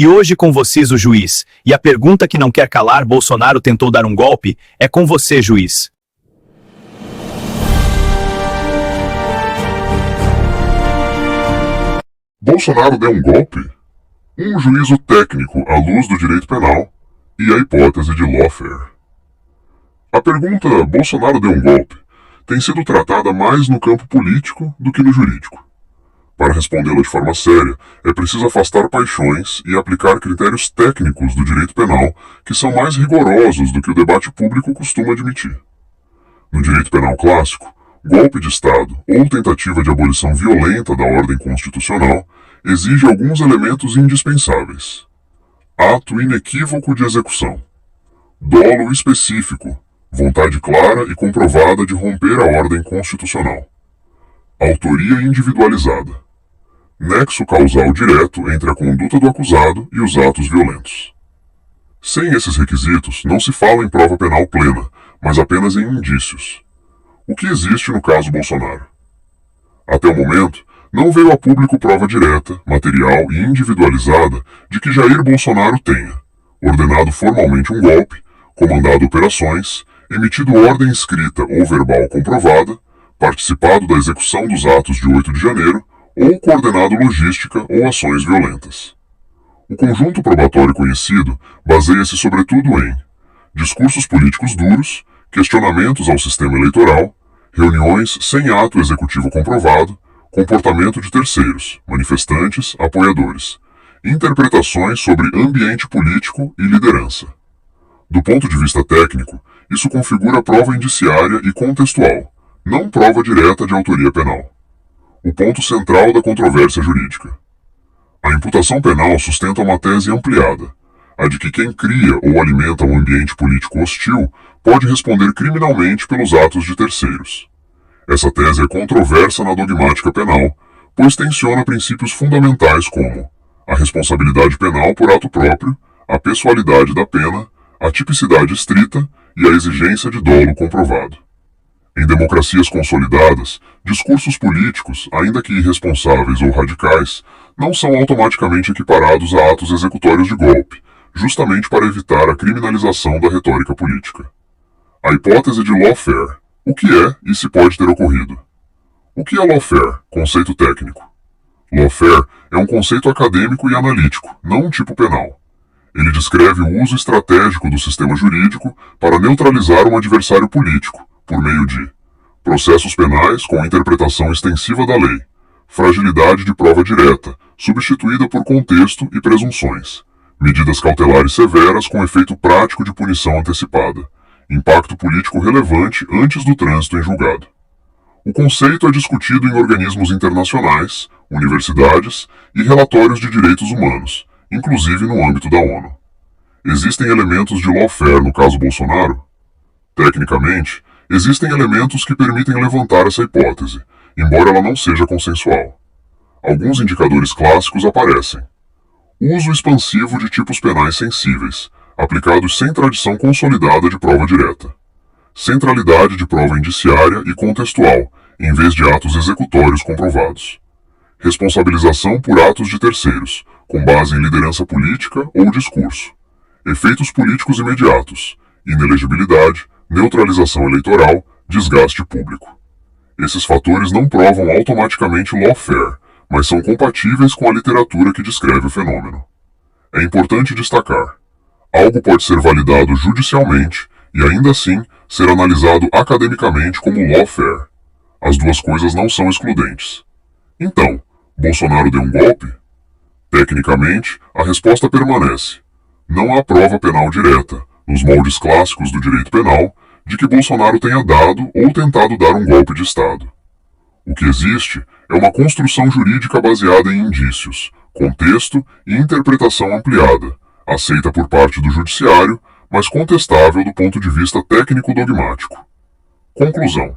E hoje com vocês o juiz. E a pergunta que não quer calar: Bolsonaro tentou dar um golpe? É com você, juiz. Bolsonaro deu um golpe? Um juízo técnico à luz do direito penal e a hipótese de lawfare. A pergunta "Bolsonaro deu um golpe" tem sido tratada mais no campo político do que no jurídico. Para respondê-la de forma séria, é preciso afastar paixões e aplicar critérios técnicos do direito penal que são mais rigorosos do que o debate público costuma admitir. No direito penal clássico, golpe de Estado ou tentativa de abolição violenta da ordem constitucional exige alguns elementos indispensáveis: ato inequívoco de execução, dolo específico, vontade clara e comprovada de romper a ordem constitucional, autoria individualizada, nexo causal direto entre a conduta do acusado e os atos violentos. Sem esses requisitos, não se fala em prova penal plena, mas apenas em indícios. O que existe no caso Bolsonaro? Até o momento, não veio a público prova direta, material e individualizada de que Jair Bolsonaro tenha ordenado formalmente um golpe, comandado operações, emitido ordem escrita ou verbal comprovada, participado da execução dos atos de 8 de janeiro ou coordenado logística ou ações violentas. O conjunto probatório conhecido baseia-se sobretudo em discursos políticos duros, questionamentos ao sistema eleitoral, reuniões sem ato executivo comprovado, comportamento de terceiros, manifestantes, apoiadores, interpretações sobre ambiente político e liderança. Do ponto de vista técnico, isso configura prova indiciária e contextual, não prova direta de autoria penal. O ponto central da controvérsia jurídica. A imputação penal sustenta uma tese ampliada, a de que quem cria ou alimenta um ambiente político hostil pode responder criminalmente pelos atos de terceiros. Essa tese é controversa na dogmática penal, pois tensiona princípios fundamentais como a responsabilidade penal por ato próprio, a pessoalidade da pena, a tipicidade estrita e a exigência de dolo comprovado. Em democracias consolidadas, discursos políticos, ainda que irresponsáveis ou radicais, não são automaticamente equiparados a atos executórios de golpe, justamente para evitar a criminalização da retórica política. A hipótese de lawfare. O que é e se pode ter ocorrido? O que é lawfare, conceito técnico? Lawfare é um conceito acadêmico e analítico, não um tipo penal. Ele descreve o uso estratégico do sistema jurídico para neutralizar um adversário político, por meio de processos penais com interpretação extensiva da lei, fragilidade de prova direta, substituída por contexto e presunções, medidas cautelares severas com efeito prático de punição antecipada, impacto político relevante antes do trânsito em julgado. O conceito é discutido em organismos internacionais, universidades e relatórios de direitos humanos, inclusive no âmbito da ONU. Existem elementos de lawfare no caso Bolsonaro? Tecnicamente, existem elementos que permitem levantar essa hipótese, embora ela não seja consensual. Alguns indicadores clássicos aparecem: uso expansivo de tipos penais sensíveis, aplicados sem tradição consolidada de prova direta. Centralidade de prova indiciária e contextual, em vez de atos executórios comprovados. Responsabilização por atos de terceiros, com base em liderança política ou discurso. Efeitos políticos imediatos, inelegibilidade, neutralização eleitoral, desgaste público. Esses fatores não provam automaticamente lawfare, mas são compatíveis com a literatura que descreve o fenômeno. É importante destacar: algo pode ser validado judicialmente e ainda assim ser analisado academicamente como lawfare. As duas coisas não são excludentes. Então, Bolsonaro deu um golpe? Tecnicamente, a resposta permanece. Não há prova penal direta, nos moldes clássicos do direito penal, de que Bolsonaro tenha dado ou tentado dar um golpe de Estado. O que existe é uma construção jurídica baseada em indícios, contexto e interpretação ampliada, aceita por parte do judiciário, mas contestável do ponto de vista técnico-dogmático. Conclusão.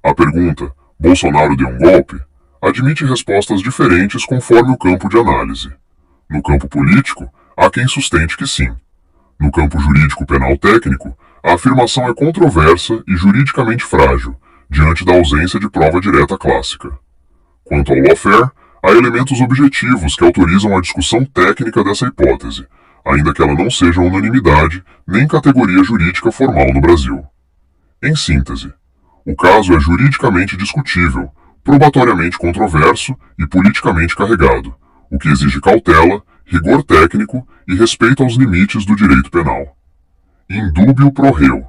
A pergunta "Bolsonaro deu um golpe?" admite respostas diferentes conforme o campo de análise. No campo político, há quem sustente que sim. No campo jurídico penal técnico, a afirmação é controversa e juridicamente frágil, diante da ausência de prova direta clássica. Quanto ao lawfare, há elementos objetivos que autorizam a discussão técnica dessa hipótese, ainda que ela não seja unanimidade nem categoria jurídica formal no Brasil. Em síntese, o caso é juridicamente discutível, probatoriamente controverso e politicamente carregado, o que exige cautela, rigor técnico e respeito aos limites do direito penal. In dubio pro reo.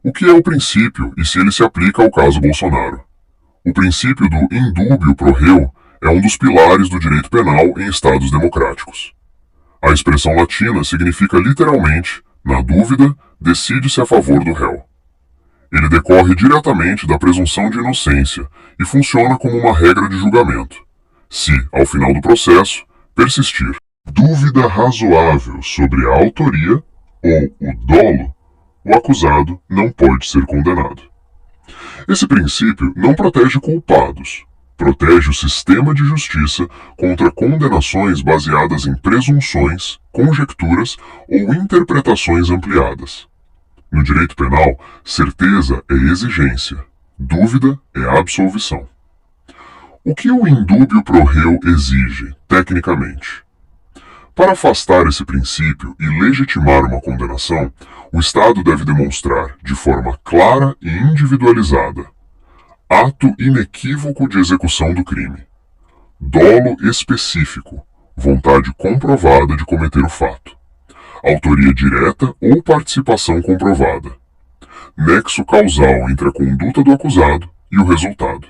O que é o princípio e se ele se aplica ao caso Bolsonaro? O princípio do in dubio pro reo é um dos pilares do direito penal em estados democráticos. A expressão latina significa literalmente, na dúvida, decide-se a favor do réu. Ele decorre diretamente da presunção de inocência e funciona como uma regra de julgamento. Se, ao final do processo, persistir dúvida razoável sobre a autoria ou o dolo, o acusado não pode ser condenado. Esse princípio não protege culpados, protege o sistema de justiça contra condenações baseadas em presunções, conjecturas ou interpretações ampliadas. No direito penal, certeza é exigência, dúvida é absolvição. O que o in dubio pro reo exige, tecnicamente? Para afastar esse princípio e legitimar uma condenação, o Estado deve demonstrar, de forma clara e individualizada, ato inequívoco de execução do crime, dolo específico, vontade comprovada de cometer o fato, autoria direta ou participação comprovada, nexo causal entre a conduta do acusado e o resultado.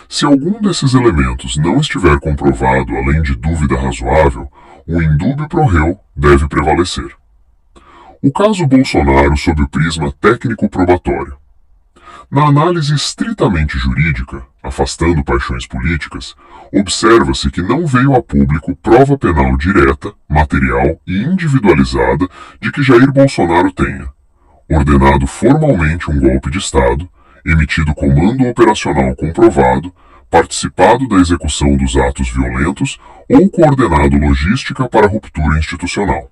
Se algum desses elementos não estiver comprovado além de dúvida razoável, o in dubio pro reo deve prevalecer. O caso Bolsonaro sob o prisma técnico-probatório. Na análise estritamente jurídica, afastando paixões políticas, observa-se que não veio a público prova penal direta, material e individualizada de que Jair Bolsonaro tenha ordenado formalmente um golpe de Estado, emitido comando operacional comprovado, participado da execução dos atos violentos ou coordenado logística para ruptura institucional.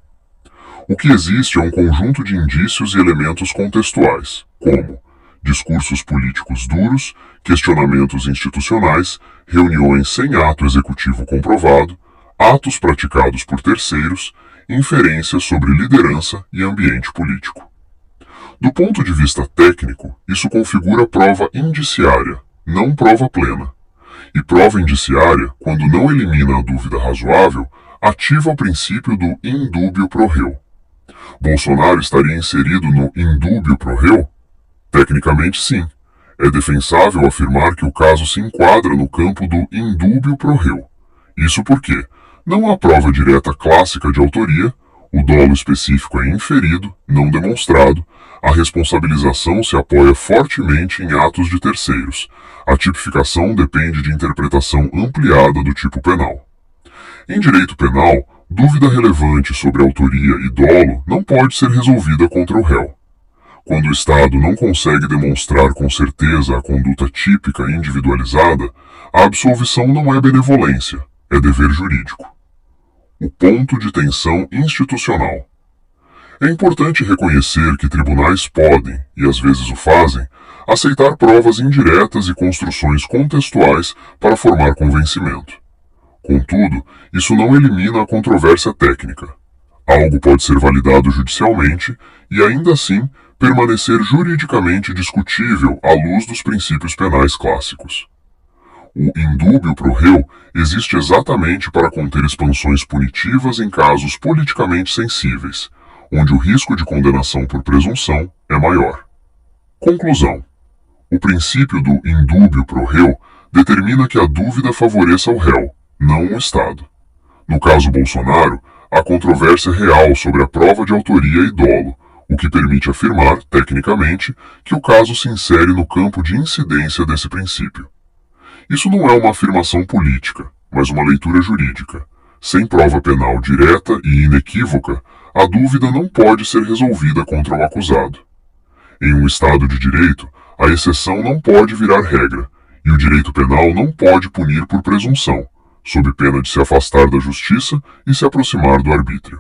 O que existe é um conjunto de indícios e elementos contextuais, como discursos políticos duros, questionamentos institucionais, reuniões sem ato executivo comprovado, atos praticados por terceiros, inferências sobre liderança e ambiente político. Do ponto de vista técnico, isso configura prova indiciária, não prova plena. E prova indiciária, quando não elimina a dúvida razoável, ativa o princípio do in dubio pro reo. Bolsonaro estaria inserido no in dubio pro reo? Tecnicamente, sim. É defensável afirmar que o caso se enquadra no campo do in dubio pro reo. Isso porque não há prova direta clássica de autoria, o dolo específico é inferido, não demonstrado, a responsabilização se apoia fortemente em atos de terceiros, a tipificação depende de interpretação ampliada do tipo penal. Em direito penal, dúvida relevante sobre autoria e dolo não pode ser resolvida contra o réu. Quando o Estado não consegue demonstrar com certeza a conduta típica e individualizada, a absolvição não é benevolência, é dever jurídico. O ponto de tensão institucional. É importante reconhecer que tribunais podem, e às vezes o fazem, aceitar provas indiretas e construções contextuais para formar convencimento. Contudo, isso não elimina a controvérsia técnica. Algo pode ser validado judicialmente e, ainda assim, permanecer juridicamente discutível à luz dos princípios penais clássicos. O in dubio pro reo existe exatamente para conter expansões punitivas em casos politicamente sensíveis, onde o risco de condenação por presunção é maior. Conclusão. O princípio do in dubio pro reo determina que a dúvida favoreça o réu, não o Estado. No caso Bolsonaro, há controvérsia real sobre a prova de autoria e dolo, o que permite afirmar, tecnicamente, que o caso se insere no campo de incidência desse princípio. Isso não é uma afirmação política, mas uma leitura jurídica. Sem prova penal direta e inequívoca, a dúvida não pode ser resolvida contra o acusado. Em um Estado de direito, a exceção não pode virar regra, e o direito penal não pode punir por presunção, sob pena de se afastar da justiça e se aproximar do arbítrio.